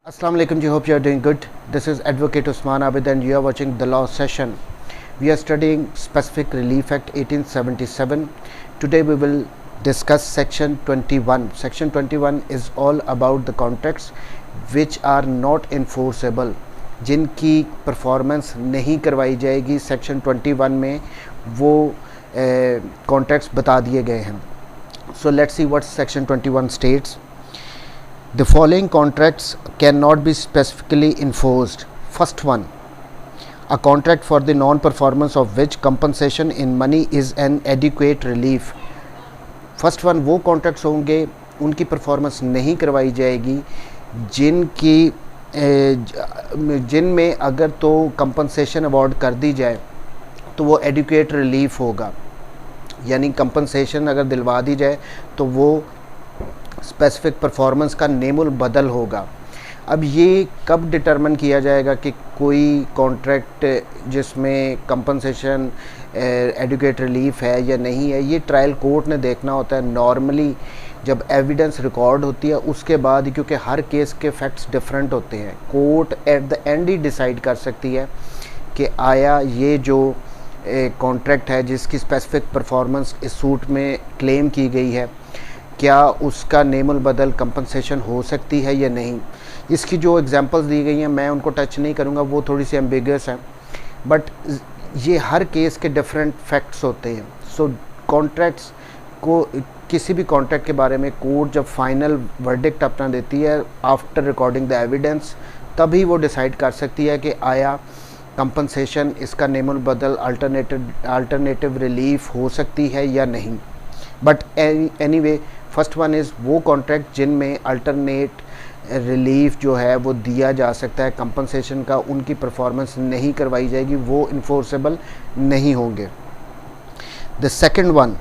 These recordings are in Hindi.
Assalamu alaikum ji, hope you are doing good. This is Advocate Usman Abid and you are watching the law session. We are studying Specific Relief Act 1877. Today we will discuss section 21. Section 21 is all about the contracts which are not enforceable, जिनकी परफॉर्मेंस नहीं करवाई जाएगी. सेक्शन 21 में वो कॉन्ट्रैक्ट्स बता दिए गए हैं. So let's see what section 21 states. The following contracts cannot be specifically enforced. First one, a contract for the non-performance of which compensation in money is an adequate relief. First one वो contracts होंगे उनकी performance नहीं करवाई जाएगी जिनमें अगर तो compensation award कर दी जाए तो वो adequate relief होगा, यानी compensation अगर दिलवा दी जाए तो वो स्पेसिफिक परफॉर्मेंस का नेमुल बदल होगा. अब ये कब डिटरमिन किया जाएगा कि कोई कॉन्ट्रैक्ट जिसमें कंपनसेशन एडुकेट रिलीफ है या नहीं है, ये ट्रायल कोर्ट ने देखना होता है. नॉर्मली जब एविडेंस रिकॉर्ड होती है उसके बाद, क्योंकि हर केस के फैक्ट्स डिफरेंट होते हैं, court at the and he decide कर सकती है कि आया ये जो कॉन्ट्रैक्ट है जिसकी स्पेसिफिक परफॉर्मेंस इस सूट में क्लेम की गई है, क्या उसका नेमुल बदल कंपनसेशन हो सकती है या नहीं. इसकी जो एग्जांपल्स दी गई हैं मैं उनको टच नहीं करूंगा, वो थोड़ी सी एम्बिगस हैं, बट ये हर केस के डिफरेंट फैक्ट्स होते हैं. सो कॉन्ट्रैक्ट्स को, किसी भी कॉन्ट्रैक्ट के बारे में कोर्ट जब फाइनल वर्डिक्ट अपना देती है आफ्टर रिकॉर्डिंग द एविडेंस, तभी वो डिसाइड कर सकती है कि आया कंपनसेशन, इसका नेमुल बदल, अल्टरनेटिव रिलीफ हो सकती है या नहीं. But anyway first one is वो कॉन्ट्रैक्ट जिनमें अल्टरनेट रिलीफ जो है वो दिया जा सकता है, कंपनसेशन का उनकी परफॉर्मेंस नहीं करवाई जाएगी, वो इन्फोर्सेबल नहीं होंगे. The second one,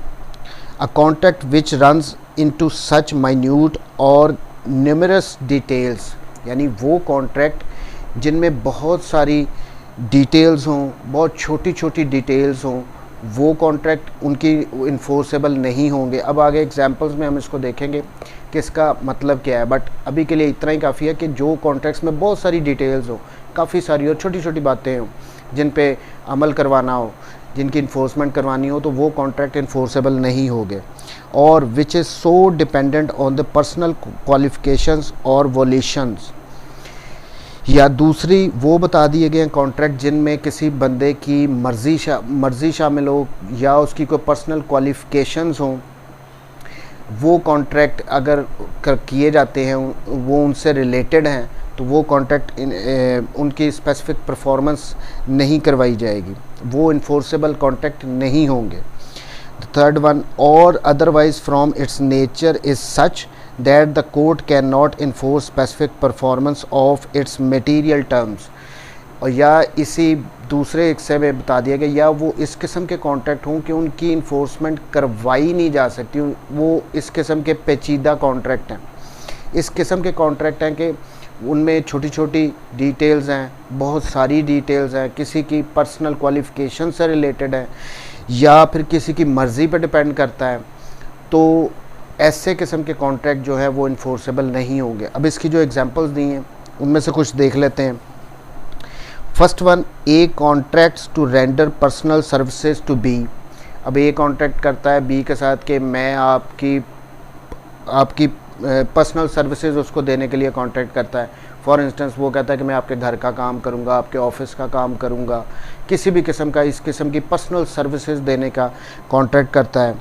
a contract which runs into such minute और न्यूमरस डिटेल्स, यानी वो कॉन्ट्रैक्ट जिनमें बहुत सारी डिटेल्स हों, बहुत छोटी छोटी डिटेल्स हों, वो कॉन्ट्रैक्ट उनकी इन्फोर्सेबल नहीं होंगे. अब आगे एग्जांपल्स में हम इसको देखेंगे कि इसका मतलब क्या है, बट अभी के लिए इतना ही काफ़ी है कि जो कॉन्ट्रैक्ट्स में बहुत सारी डिटेल्स हो, काफ़ी सारी और छोटी छोटी बातें हों जिन पे अमल करवाना हो, जिनकी इन्फोर्समेंट करवानी हो, तो वो कॉन्ट्रैक्ट इन्फोर्सेबल नहीं होंगे. और which is so dependent on the personal qualifications और वोलेशंस, या दूसरी वो बता दिए गए हैं कॉन्ट्रैक्ट जिनमें किसी बंदे की मर्ज़ी शामिल हो या उसकी कोई पर्सनल क्वालिफ़िकेशंस हों. वो कॉन्ट्रैक्ट अगर किए जाते हैं, वो उनसे रिलेटेड हैं, तो वो कॉन्ट्रैक्ट उनकी स्पेसिफिक परफॉर्मेंस नहीं करवाई जाएगी, वो इन्फोर्सेबल कॉन्ट्रैक्ट नहीं होंगे. थर्ड वन, और otherwise from its nature is such that the court cannot enforce specific performance of its material terms, और या इसी दूसरे हिस्से में बता दिया गया, या वो इस किस्म के कॉन्ट्रैक्ट हों कि उनकी इन्फोर्समेंट करवाई नहीं जा सकती, वो इस किस्म के पेचीदा कॉन्ट्रैक्ट हैं. इस किस्म के कॉन्ट्रैक्ट हैं कि उनमें छोटी छोटी डिटेल्स हैं, बहुत सारी डिटेल्स हैं, किसी की पर्सनल क्वालिफ़िकेशन से रिलेटेड है या फिर किसी की मर्ज़ी पर डिपेंड करता है, तो ऐसे किस्म के कॉन्ट्रैक्ट जो है वो इन्फोर्सेबल नहीं होंगे. अब इसकी जो एग्जांपल्स दी हैं उनमें से कुछ देख लेते हैं. First one, A contracts to render personal services to B. अब ए कॉन्ट्रैक्ट करता है बी के साथ कि मैं आपकी पर्सनल सर्विसेज उसको देने के लिए कॉन्ट्रैक्ट करता है. फॉर इंस्टेंस वो कहता है कि मैं आपके घर का काम करूँगा, आपके ऑफिस का काम करूँगा, किसी भी किस्म का इस किस्म की पर्सनल सर्विसेज देने का कॉन्ट्रैक्ट करता है.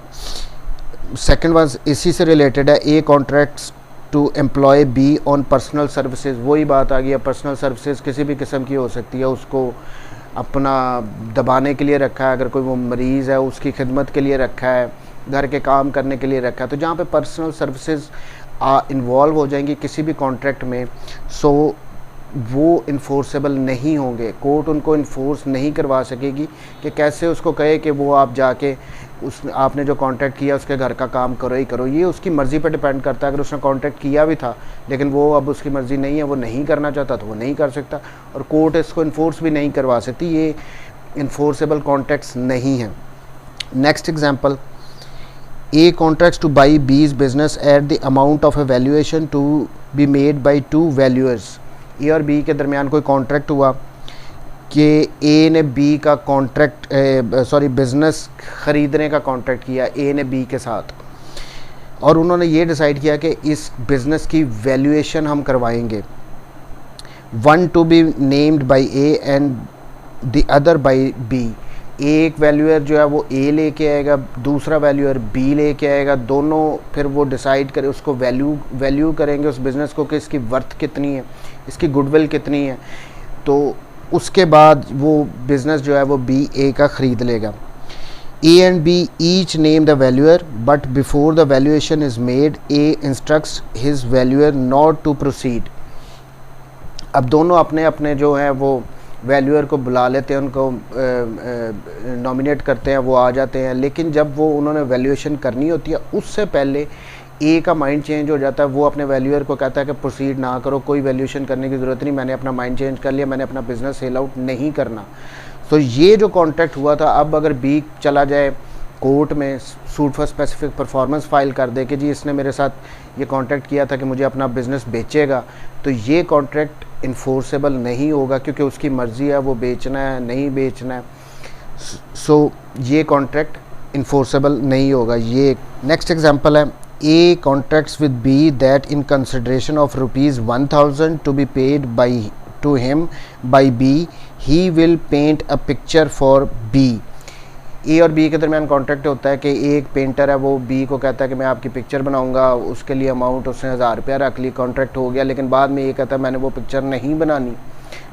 सेकंड वन इसी से रिलेटेड है, A contracts to employ B on personal services. वही बात आ गई है, पर्सनल सर्विसेज किसी भी किस्म की हो सकती है, उसको अपना दबाने के लिए रखा है, अगर कोई वो मरीज़ है उसकी खिदमत के लिए रखा है, घर के काम करने के लिए रखा है, तो जहाँ पे पर्सनल सर्विसेज इन्वॉल्व हो जाएंगी किसी भी कॉन्ट्रैक्ट में, सो वो इन्फोर्सेबल नहीं होंगे. कोर्ट उनको इन्फोर्स नहीं करवा सकेगी कि कैसे उसको कहे कि वो आप जाके आपने जो कॉन्ट्रैक्ट किया उसके घर का काम करो ही करो. ये उसकी मर्ज़ी पर डिपेंड करता है. अगर उसने कॉन्ट्रैक्ट किया भी था लेकिन वो अब उसकी मर्ज़ी नहीं है, वो नहीं करना चाहता, तो वो नहीं कर सकता और कोर्ट इसको इन्फोर्स भी नहीं करवा सकती. ये इन्फोर्सेबल कॉन्ट्रैक्ट्स नहीं हैं. Next example, A contracts to buy B's business at the amount of a valuation to be made by two valuers. ए और बी के दरमियान कोई कॉन्ट्रैक्ट हुआ कि ए ने बी का बिज़नेस ख़रीदने का कॉन्ट्रैक्ट किया ए ने बी के साथ, और उन्होंने ये डिसाइड किया कि इस बिज़नेस की वैल्यूएशन हम करवाएंगे, one to be named by A and the other by B. एक वैल्यूअर जो है वो ए लेके आएगा, दूसरा वैल्यूअर बी लेके आएगा, दोनों फिर वो डिसाइड करे, उसको वैल्यू करेंगे उस बिज़नेस को कि इसकी वर्थ कितनी है, इसकी गुडविल कितनी है, तो उसके बाद वो बिज़नेस जो है वो बी ए का ख़रीद लेगा। A and B each name the valuer but before the valuation is made A instructs his valuer not to proceed. अब दोनों अपने अपने जो हैं वो वैल्यूअर को बुला लेते हैं, उनको नॉमिनेट करते हैं, वो आ जाते हैं, लेकिन जब वो उन्होंने वैल्यूएशन करनी होती है उससे पहले ए का माइंड चेंज हो जाता है। वो अपने वैल्यूअर को कहता है कि प्रोसीड ना करो, कोई वैल्यूएशन करने की ज़रूरत नहीं, मैंने अपना माइंड चेंज कर लिया, मैंने अपना बिज़नेस सेल आउट नहीं करना। तो ये जो कॉन्ट्रैक्ट हुआ था, अब अगर बी चला जाए कोर्ट में, suit for specific performance file कर दे कि जी इसने मेरे साथ ये कॉन्ट्रैक्ट किया था कि मुझे अपना बिज़नेस बेचेगा, तो ये कॉन्ट्रैक्ट इन्फोर्सेबल नहीं होगा क्योंकि उसकी मर्ज़ी है वो बेचना है नहीं बेचना है। सो ये कॉन्ट्रैक्ट इन्फोर्सेबल नहीं होगा। ये नेक्स्ट एग्जांपल है, A contracts with B that in consideration of ₹1000 to be paid by to him by B he will paint a picture for B. A और बी के दरमियान कॉन्ट्रैक्ट होता है कि एक पेंटर है वो बी को कहता है कि मैं आपकी पिक्चर बनाऊंगा, उसके लिए अमाउंट उसने 1000 रुपया रख ली, कॉन्ट्रैक्ट हो गया, लेकिन बाद में ये कहता है मैंने वो पिक्चर नहीं बनानी।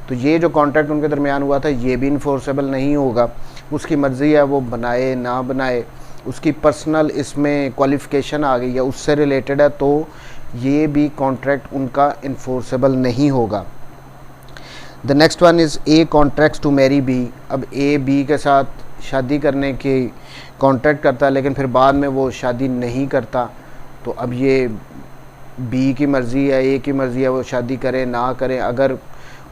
तो ये जो कॉन्ट्रैक्ट उनके दरमियान हुआ था ये भी इन्फोर्सेबल नहीं होगा। उसकी मर्ज़ी है वो बनाए ना बनाए, उसकी पर्सनल इसमें क्वालिफ़िकेशन आ गई है, उससे रिलेटेड है, तो ये भी कॉन्ट्रैक्ट उनका इन्फोर्सेबल नहीं होगा। The next one is A contracts to marry B. अब ए बी के साथ शादी करने की कॉन्ट्रैक्ट करता है लेकिन फिर बाद में वो शादी नहीं करता, तो अब ये बी की मर्ज़ी है, ए की मर्ज़ी है, वो शादी करे ना करे। अगर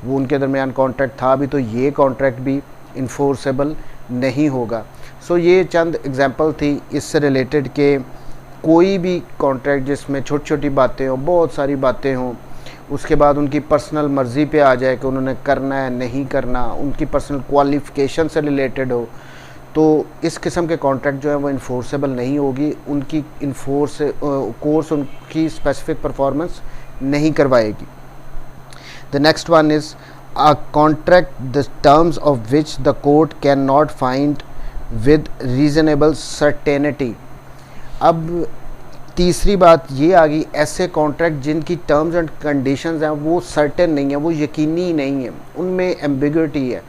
वो उनके दरमियान कॉन्ट्रैक्ट था भी तो ये कॉन्ट्रैक्ट भी इन्फोर्सेबल नहीं होगा। सो ये चंद एग्जांपल थी इससे रिलेटेड के कोई भी कॉन्ट्रैक्ट जिसमें छोटी छोटी बातें हों, बहुत सारी बातें हों, उसके बाद उनकी पर्सनल मर्ज़ी पे आ जाए कि उन्होंने करना है नहीं करना, उनकी पर्सनल क्वालिफ़िकेशन से रिलेटेड हो, तो इस किस्म के कॉन्ट्रैक्ट जो है वो इन्फोर्सेबल नहीं होगी। उनकी कोर्स उनकी स्पेसिफिक परफॉर्मेंस नहीं करवाएगी। The next one is a contract the terms of which the court can not find with reasonable certainty. अब तीसरी बात ये आ गई, ऐसे कॉन्ट्रैक्ट जिनकी टर्म्स एंड कंडीशंस हैं वो सर्टेन नहीं है, वो यकीनी नहीं है, उनमें एम्बिग्युइटी है,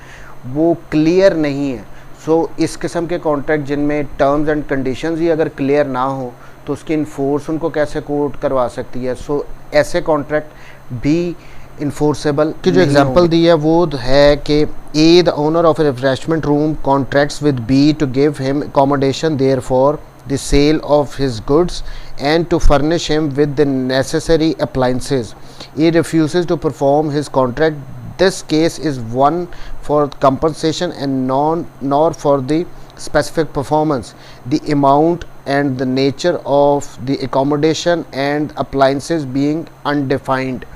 वो क्लियर नहीं है। सो इस किस्म के कॉन्ट्रैक्ट जिनमें टर्म्स एंड कंडीशंस ही अगर क्लियर ना हो तो उसकी इन्फोर्स उनको कैसे कोर्ट करवा सकती है। सो ऐसे कॉन्ट्रैक्ट भी इन्फोर्सेबल की जो एग्जांपल दी है वो है कि A the owner of a refreshment room contracts with B to give him accommodation there for the sale of his goods and to furnish him with the necessary appliances. He refuses to perform his contract. This case is one for compensation and nor for the specific performance. The amount and the nature of the accommodation and appliances being undefined.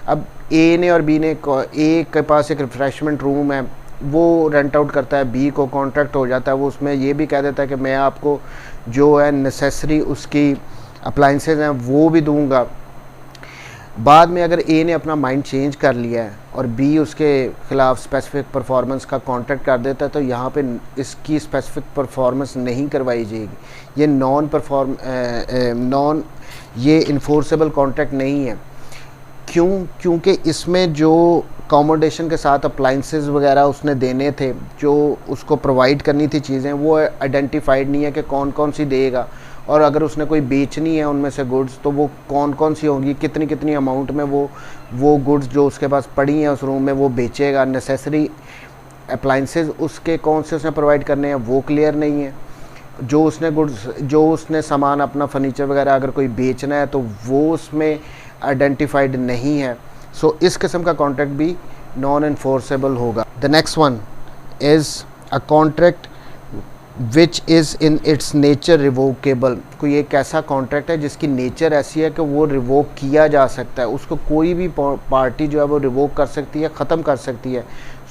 अब ए ने और बी ने, ए के पास एक रिफ्रेशमेंट रूम है, वो रेंट आउट करता है, बी को कॉन्ट्रैक्ट हो जाता है, वो उसमें ये भी कह देता है कि मैं आपको जो है नेसेसरी उसकी अप्लाइंसेस हैं वो भी दूंगा। बाद में अगर ए ने अपना माइंड चेंज कर लिया है और बी उसके ख़िलाफ़ स्पेसिफिक परफॉर्मेंस का कॉन्ट्रैक्ट कर देता है तो यहाँ पे इसकी स्पेसिफिक परफॉर्मेंस नहीं करवाई जाएगी। ये इन्फोर्सेबल कॉन्ट्रैक्ट नहीं है। क्यों? क्योंकि इसमें जो अकोमोडेशन के साथ अप्लाइंसेस वगैरह उसने देने थे, जो उसको प्रोवाइड करनी थी चीज़ें, वो आइडेंटिफाइड नहीं है कि कौन कौन सी देगा, और अगर उसने कोई बेचनी है उनमें से गुड्स तो वो कौन कौन सी होंगी, कितनी कितनी अमाउंट में वो गुड्स जो उसके पास पड़ी हैं उस रूम में वो बेचेगा। नेसेसरी अप्लाइंसेस उसके कौन से उसने प्रोवाइड करने हैं वो क्लियर नहीं है। जो उसने गुड्स, जो उसने सामान अपना फर्नीचर वगैरह अगर कोई बेचना है तो वो उसमें आइडेंटिफाइड नहीं है। सो इस किस्म का कॉन्ट्रैक्ट भी नॉन इन्फोर्सेबल होगा। The next one is a contract which is in its nature revocable. कोई एक ऐसा कॉन्ट्रैक्ट है जिसकी नेचर ऐसी है कि वो रिवोक किया जा सकता है, उसको कोई भी पार्टी जो है वो रिवोक कर सकती है, ख़त्म कर सकती है।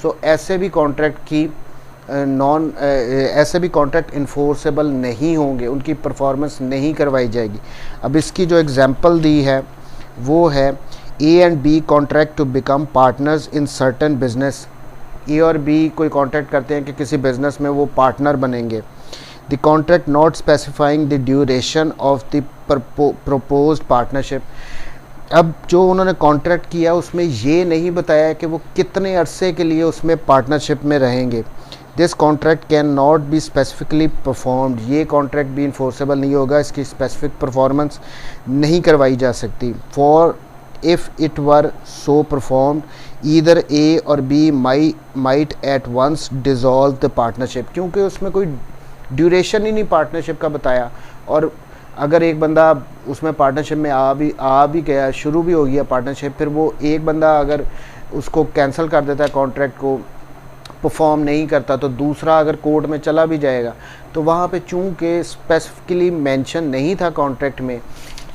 सो ऐसे भी कॉन्ट्रैक्ट की ऐसे भी कॉन्ट्रैक्ट इन्फोर्सेबल नहीं होंगे, उनकी परफॉर्मेंस नहीं करवाई जाएगी। अब इसकी जो एग्जांपल दी है वो है A and B contract to become partners in certain business. A और बी कोई कॉन्ट्रैक्ट करते हैं कि किसी बिजनेस में वो पार्टनर बनेंगे। The contract not specifying the duration of the proposed partnership. अब जो उन्होंने कॉन्ट्रैक्ट किया उसमें ये नहीं बताया कि वो कितने अरसे के लिए उसमें पार्टनरशिप में रहेंगे। This contract can not be specifically performed. ये कॉन्ट्रैक्ट भी इन्फोर्सेबल नहीं होगा, इसकी स्पेसिफिक परफॉर्मेंस नहीं करवाई जा सकती। For if it were so performed either A और B might at once dissolve the partnership, क्योंकि उसमें कोई ड्यूरेशन ही नहीं पार्टनरशिप का बताया। और अगर एक बंदा उसमें पार्टनरशिप में आ भी गया, शुरू भी हो गया पार्टनरशिप, फिर वो एक बंदा अगर उसको कैंसिल कर देता है, कॉन्ट्रैक्ट को परफॉर्म नहीं करता, तो दूसरा अगर कोर्ट में चला भी जाएगा तो वहाँ पे चूँकि स्पेसिफिकली मेंशन नहीं था कॉन्ट्रैक्ट में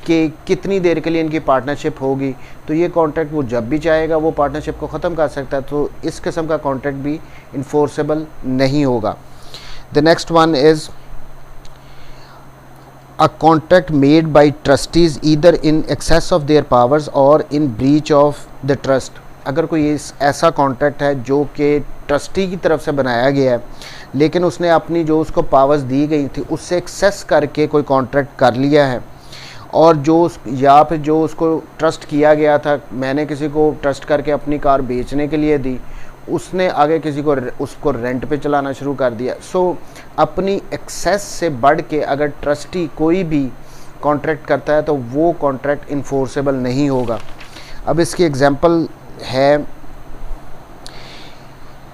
कि कितनी देर के लिए इनकी पार्टनरशिप होगी, तो ये कॉन्ट्रैक्ट वो जब भी चाहेगा वो पार्टनरशिप को ख़त्म कर सकता है। तो इस किस्म का कॉन्ट्रैक्ट भी इन्फोर्सेबल नहीं होगा। The next one is a contract made by trustees either in excess of their powers or in breach of the trust। अगर कोई ऐसा कॉन्ट्रैक्ट है जो कि ट्रस्टी की तरफ से बनाया गया है लेकिन उसने अपनी जो उसको पावर्स दी गई थी उससे एक्सेस करके कोई कॉन्ट्रैक्ट कर लिया है, और या फिर जो उसको ट्रस्ट किया गया था, मैंने किसी को ट्रस्ट करके अपनी कार बेचने के लिए दी, उसने आगे किसी को उसको रेंट पे चलाना शुरू कर दिया। सो अपनी एक्सेस से बढ़ के अगर ट्रस्टी कोई भी कॉन्ट्रैक्ट करता है तो वो कॉन्ट्रैक्ट इन्फोर्सेबल नहीं होगा। अब इसकी एग्जांपल है,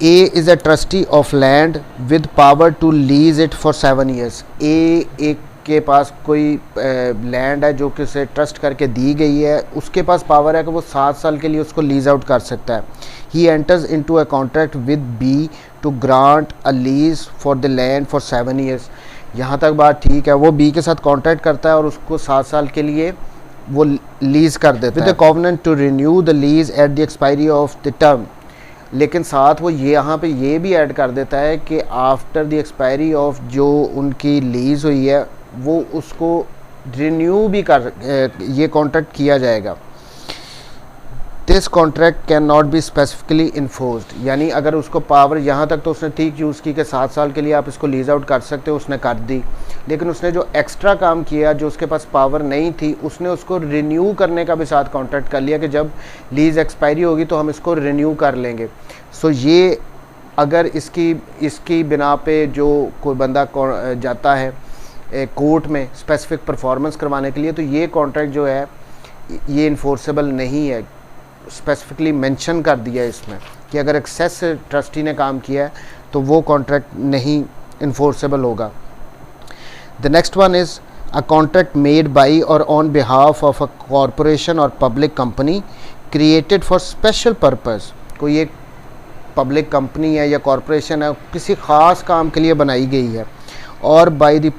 A is a trustee of land with power to lease it for 7 years। एक के पास कोई लैंड है जो कि उसे ट्रस्ट करके दी गई है, उसके पास पावर है कि वो 7 साल के लिए उसको लीज आउट कर सकता है। He enters into a contract with B to grant a lease for the land for 7 years। यहाँ तक बात ठीक है, वो बी के साथ कॉन्ट्रैक्ट करता है और उसको 7 साल के लिए वो लीज कर देता है with the covenant to renew the lease at the expiry of the term. लेकिन साथ वो ये यहाँ पे ये भी ऐड कर देता है कि आफ्टर द एक्सपायरी ऑफ जो उनकी लीज हुई है वो उसको रिन्यू भी ये कॉन्ट्रैक्ट किया जाएगा। This contract can not be specifically enforced. यानी अगर उसको पावर, यहाँ तक तो उसने ठीक यूज़ की कि 7 साल के लिए आप इसको लीज आउट कर सकते हो, उसने कर दी, लेकिन उसने जो एक्स्ट्रा काम किया जो उसके पास पावर नहीं थी, उसने उसको रिन्यू करने का भी साथ कॉन्ट्रैक्ट कर लिया कि जब लीज एक्सपायरी होगी तो हम इसको रिन्यू कर लेंगे। सो ये अगर इसकी बिना पे जो कोई बंदा जाता है कोर्ट में स्पेसिफिक परफॉर्मेंस करवाने के लिए, तो ये कॉन्ट्रैक्ट जो है ये इन्फोर्सेबल नहीं है। स्पेसिफिकली मेंशन कर दिया है इसमें कि अगर एक्सेस से ट्रस्टी ने काम किया है तो वो कॉन्ट्रैक्ट नहीं इन्फोर्सेबल होगा। The next one is a contract made by और on behalf of a corporation और public company created for special purpose. कोई एक पब्लिक कंपनी है या कॉरपोरेशन है, किसी ख़ास काम के लिए बनाई गई है, और by the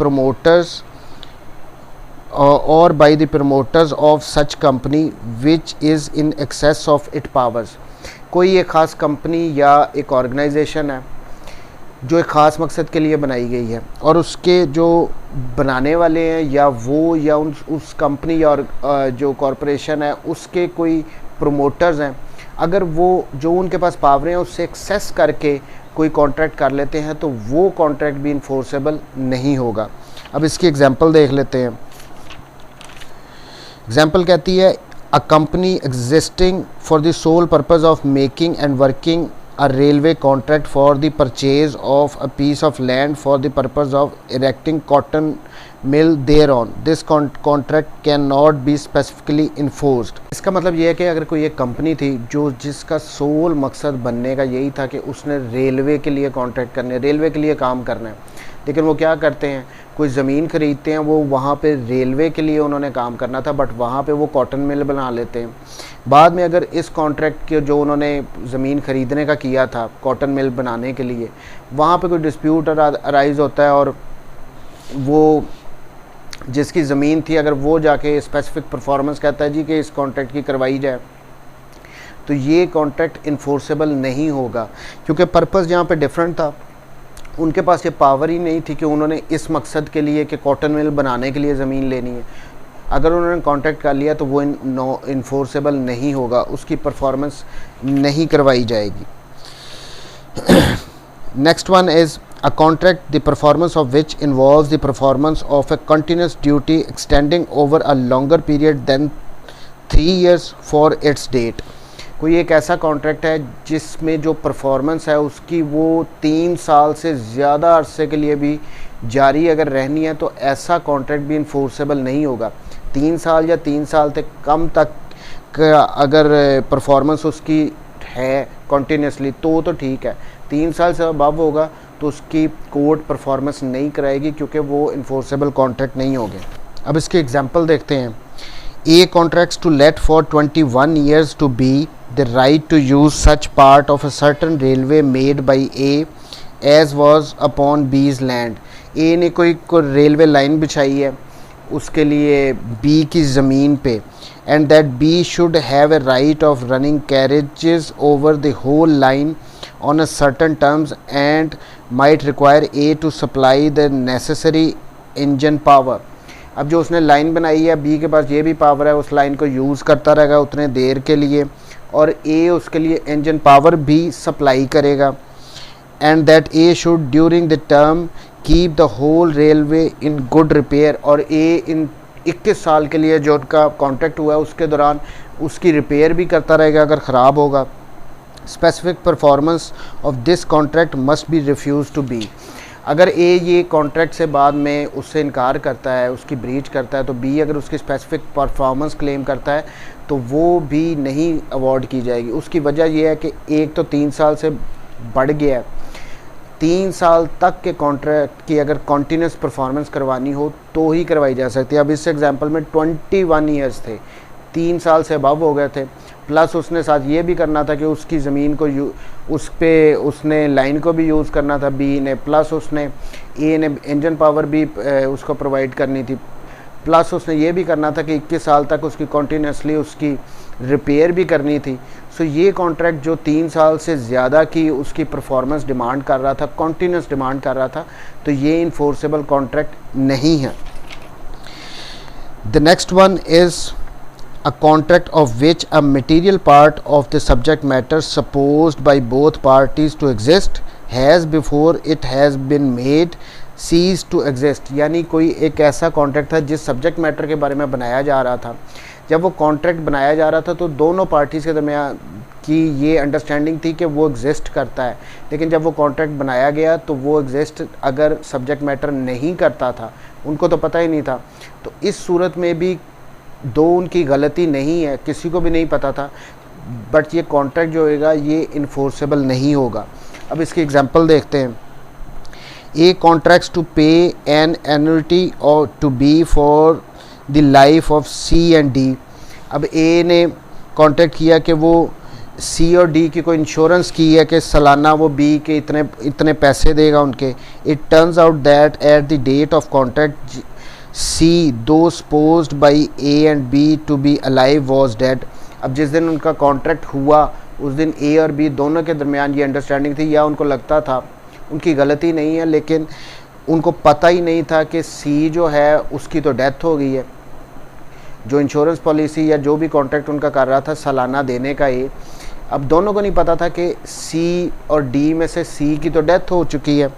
promoters of such company which is in excess of it powers. कोई एक ख़ास कंपनी या एक ऑर्गेनाइजेशन है जो एक ख़ास मकसद के लिए बनाई गई है, और उसके जो बनाने वाले हैं या उस कंपनी या जो कॉरपोरेशन है उसके कोई प्रमोटर्स हैं, अगर वो जो उनके पास पावर हैं उससे एक्सेस करके कोई कॉन्ट्रैक्ट कर लेते हैं तो वो कॉन्ट्रैक्ट भी इन्फोर्सेबल नहीं होगा। अब इसकी एग्जांपल देख लेते हैं। एग्जांपल कहती है, a company existing for the sole purpose of making and working a railway contract for the purchase of a piece of land for the purpose of erecting cotton mill thereon, this contract can not be specifically enforced. इसका मतलब ये है कि अगर कोई एक कंपनी थी जो जिसका सोल मकसद बनने का यही था कि उसने रेलवे के लिए कॉन्ट्रैक्ट करने, रेलवे के लिए काम करना है, लेकिन वो क्या करते हैं, कोई ज़मीन ख़रीदते हैं, वो वहाँ पे रेलवे के लिए उन्होंने काम करना था, बट वहाँ पे वो कॉटन मिल बना लेते हैं। बाद में अगर इस कॉन्ट्रैक्ट के जो उन्होंने ज़मीन ख़रीदने का किया था कॉटन मिल बनाने के लिए, वहाँ पे कोई डिस्प्यूट अराइज़ होता है और वो जिसकी ज़मीन थी अगर वो जाके स्पेसिफिक परफॉर्मेंस कहता है जी कि इस कॉन्ट्रैक्ट की करवाई जाए, तो ये कॉन्ट्रैक्ट इन्फोर्सेबल नहीं होगा, क्योंकि पर्पज़ यहाँ पे डिफरेंट था। उनके पास ये पावर ही नहीं थी कि उन्होंने इस मकसद के लिए कि कॉटन मिल बनाने के लिए ज़मीन लेनी है। अगर उन्होंने कॉन्ट्रैक्ट कर लिया तो वो इन्फोर्सेबल नहीं होगा, उसकी परफॉर्मेंस नहीं करवाई जाएगी। Next one is a contract the performance of which involves the performance of a continuous duty extending over a longer period than 3 years for its date। कोई एक ऐसा कॉन्ट्रैक्ट है जिसमें जो परफॉर्मेंस है उसकी वो 3 साल से ज़्यादा अरसे के लिए भी जारी अगर रहनी है, तो ऐसा कॉन्ट्रैक्ट भी इन्फोर्सेबल नहीं होगा। 3 साल या 3 साल से कम तक अगर परफॉर्मेंस उसकी है कॉन्टीन्यूसली तो ठीक है, 3 साल से अबव होगा तो उसकी कोर्ट परफॉर्मेंस नहीं कराएगी, क्योंकि वो इन्फोर्सेबल कॉन्ट्रैक्ट नहीं होंगे। अब इसके एग्जांपल देखते हैं। A contracts to let for 21 years to B the right to use such part of a certain railway made by A as was upon B's land. A ने कोई रेलवे लाइन बिछाई है उसके लिए बी की ज़मीन पे, and that B should have a right of running carriages over the whole line on a certain terms and might require A to supply the necessary engine power। अब जो उसने लाइन बनाई है B के पास ये भी पावर है, उस लाइन को यूज़ करता रहेगा उतने देर के लिए और A उसके लिए इंजन पावर भी सप्लाई करेगा। And that A should during the term keep the whole railway in good repair, और A इन 21 साल के लिए जो उनका कॉन्ट्रैक्ट हुआ है उसके दौरान उसकी रिपेयर भी करता रहेगा अगर ख़राब होगा। Specific performance of this contract must be refuse to be. अगर ए ये कॉन्ट्रैक्ट से बाद में उससे इनकार करता है, उसकी ब्रीच करता है, तो बी अगर उसकी स्पेसिफिक परफॉर्मेंस क्लेम करता है तो वो भी नहीं अवॉर्ड की जाएगी। उसकी वजह यह है कि एक तो 3 साल से बढ़ गया है, 3 साल तक के कॉन्ट्रैक्ट की अगर कॉन्टीन्यूस परफॉर्मेंस करवानी हो तो ही करवाई जा सकती है। अब इस एग्जांपल में 21 ईयर्स थे, 3 साल से अबव हो गए थे, प्लस उसने साथ ये भी करना था कि उसकी ज़मीन को उस पे उसने लाइन को भी यूज़ करना था बी ने, प्लस उसने ए ने इंजन पावर भी उसको प्रोवाइड करनी थी, प्लस उसने ये भी करना था कि 21 साल तक उसकी कॉन्टीन्यूसली उसकी रिपेयर भी करनी थी। सो ये कॉन्ट्रैक्ट जो 3 साल से ज़्यादा की उसकी परफॉर्मेंस डिमांड कर रहा था, कॉन्टीन्यूस डिमांड कर रहा था, तो ये इन्फोर्सेबल कॉन्ट्रैक्ट नहीं है। The next one is a contract of which a material part of the subject matter supposed by both parties to exist has before it has been made cease to exist। यानी कोई एक ऐसा कॉन्ट्रैक्ट था जिस सब्जेक्ट मैटर के बारे में बनाया जा रहा था, जब वो कॉन्ट्रैक्ट बनाया जा रहा था तो दोनों पार्टीज़ के दरमियान की ये अंडरस्टैंडिंग थी कि वो एग्जिस्ट करता है, लेकिन जब वो कॉन्ट्रैक्ट बनाया गया तो वो एग्जिस्ट अगर सब्जेक्ट मैटर नहीं करता था, उनको तो पता ही नहीं था, तो इस सूरत में भी दो उनकी गलती नहीं है, किसी को भी नहीं पता था, बट ये कॉन्ट्रैक्ट जो होगा ये इन्फोर्सेबल नहीं होगा। अब इसकी एग्जांपल देखते हैं। A contracts to pay an annuity और to be for the life of C and D. अब ए ने कॉन्ट्रैक्ट किया कि वो सी और डी की कोई इंश्योरेंस की है कि सालाना वो बी के इतने पैसे देगा उनके। It turns out that at the date of contract C, though supposed by A and B to be alive, was dead। अब जिस दिन उनका कॉन्ट्रैक्ट हुआ उस दिन A और B दोनों के दरमियान ये अंडरस्टैंडिंग थी, या उनको लगता था, उनकी गलती नहीं है, लेकिन उनको पता ही नहीं था कि C जो है उसकी तो डेथ हो गई है। जो इंश्योरेंस पॉलिसी या जो भी कॉन्ट्रैक्ट उनका कर रहा था सालाना देने का, ये अब दोनों को नहीं पता था कि C और D में से C की तो डेथ हो चुकी है।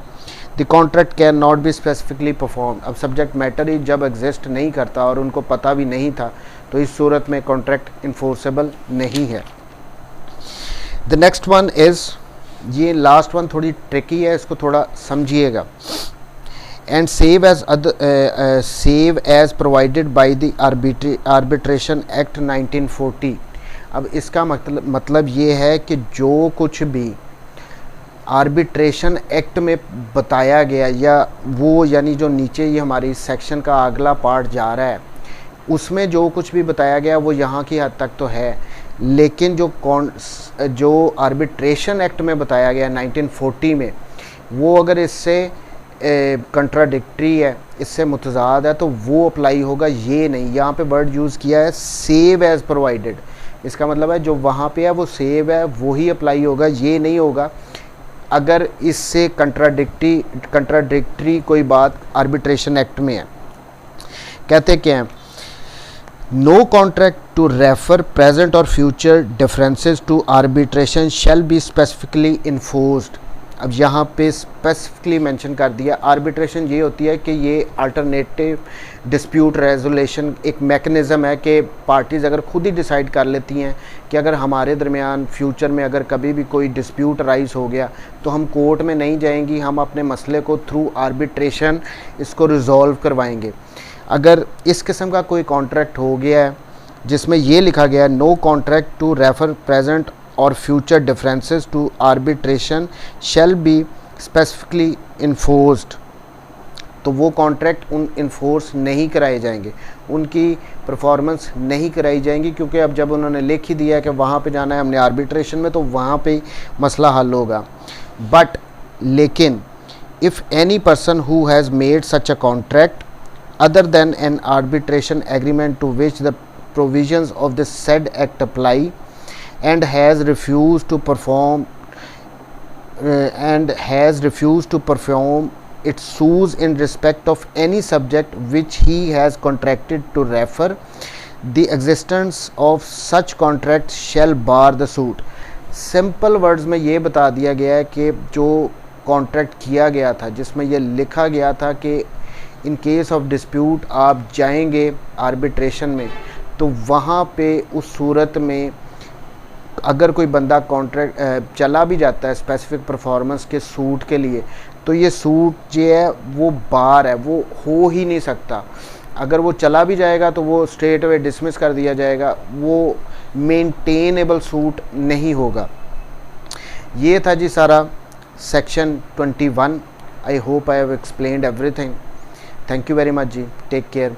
The contract can not be specifically perform. अब सब्जेक्ट मैटर ही जब एग्जिस्ट नहीं करता और उनको पता भी नहीं था, तो इस सूरत में कॉन्ट्रैक्ट इन्फोर्सेबल नहीं है। द नेक्स्ट वन इज़, ये लास्ट वन थोड़ी ट्रिकी है, इसको थोड़ा समझिएगा। and save as provided by the Arbitration Act 1940। अब इसका मतलब ये है कि जो कुछ भी आर्बिट्रेशन एक्ट में बताया गया, या वो यानी जो नीचे ये हमारी सेक्शन का अगला पार्ट जा रहा है, उसमें जो कुछ भी बताया गया वो यहाँ की हद तक तो है, लेकिन जो आर्बिट्रेशन एक्ट में बताया गया 1940 में, वो अगर इससे कंट्राडिक्टरी है, इससे मुतज़ाद है, तो वो अप्लाई होगा, ये नहीं। यहाँ पे वर्ड यूज़ किया है सेव एज़ प्रोवाइडेड, इसका मतलब है जो वहाँ पे है वो सेव है, वो ही अप्लाई होगा, ये नहीं होगा अगर इससे कंट्राडिक्टरी कोई बात आर्बिट्रेशन एक्ट में है। कहते क्या हैं, no contract to refer present और future differences to arbitration shall be specifically enforced. अब यहाँ पे स्पेसिफिकली मेंशन कर दिया, आर्बिट्रेशन ये होती है कि ये अल्टरनेटिव डिस्प्यूट रेजोल्यूशन एक मेकनिज़म है कि पार्टीज़ अगर खुद ही डिसाइड कर लेती हैं कि अगर हमारे दरमियान फ्यूचर में अगर कभी भी कोई डिस्प्यूट राइज हो गया तो हम कोर्ट में नहीं जाएंगी, हम अपने मसले को थ्रू आर्बिट्रेशन इसको रिजॉल्व करवाएंगे। अगर इस किस्म का कोई कॉन्ट्रैक्ट हो गया है जिसमें ये लिखा गया है no contract to refer present और future differences to arbitration shall be specifically enforced, तो वो कॉन्ट्रैक्ट इन्फोर्स नहीं कराए जाएंगे, उनकी परफॉर्मेंस नहीं कराई जाएंगी, क्योंकि अब जब उन्होंने लिख ही दिया है कि वहाँ पे जाना है हमने आर्बिट्रेशन में, तो वहाँ पे मसला हल होगा। बट लेकिन if any person who has made such a contract other than an arbitration agreement to which the provisions of the said act apply and has refused to perform its sues in respect of any subject which he has contracted to refer, the existence of such contract shall bar the suit। Simple words में ये बता दिया गया है कि जो कॉन्ट्रैक्ट किया गया था जिसमें ये लिखा गया था कि इन केस ऑफ डिस्प्यूट आप जाएंगे आर्बिट्रेशन में, तो वहाँ पे उस सूरत में अगर कोई बंदा कॉन्ट्रैक्ट चला भी जाता है स्पेसिफिक परफॉर्मेंस के सूट के लिए, तो ये सूट जो है वो बार है, वो हो ही नहीं सकता। अगर वो चला भी जाएगा तो वो स्ट्रेट अवे डिसमिस कर दिया जाएगा, वो मेंटेनेबल सूट नहीं होगा। ये था जी सारा section 21। I hope I have explained everything. Thank you very much ji. Take care.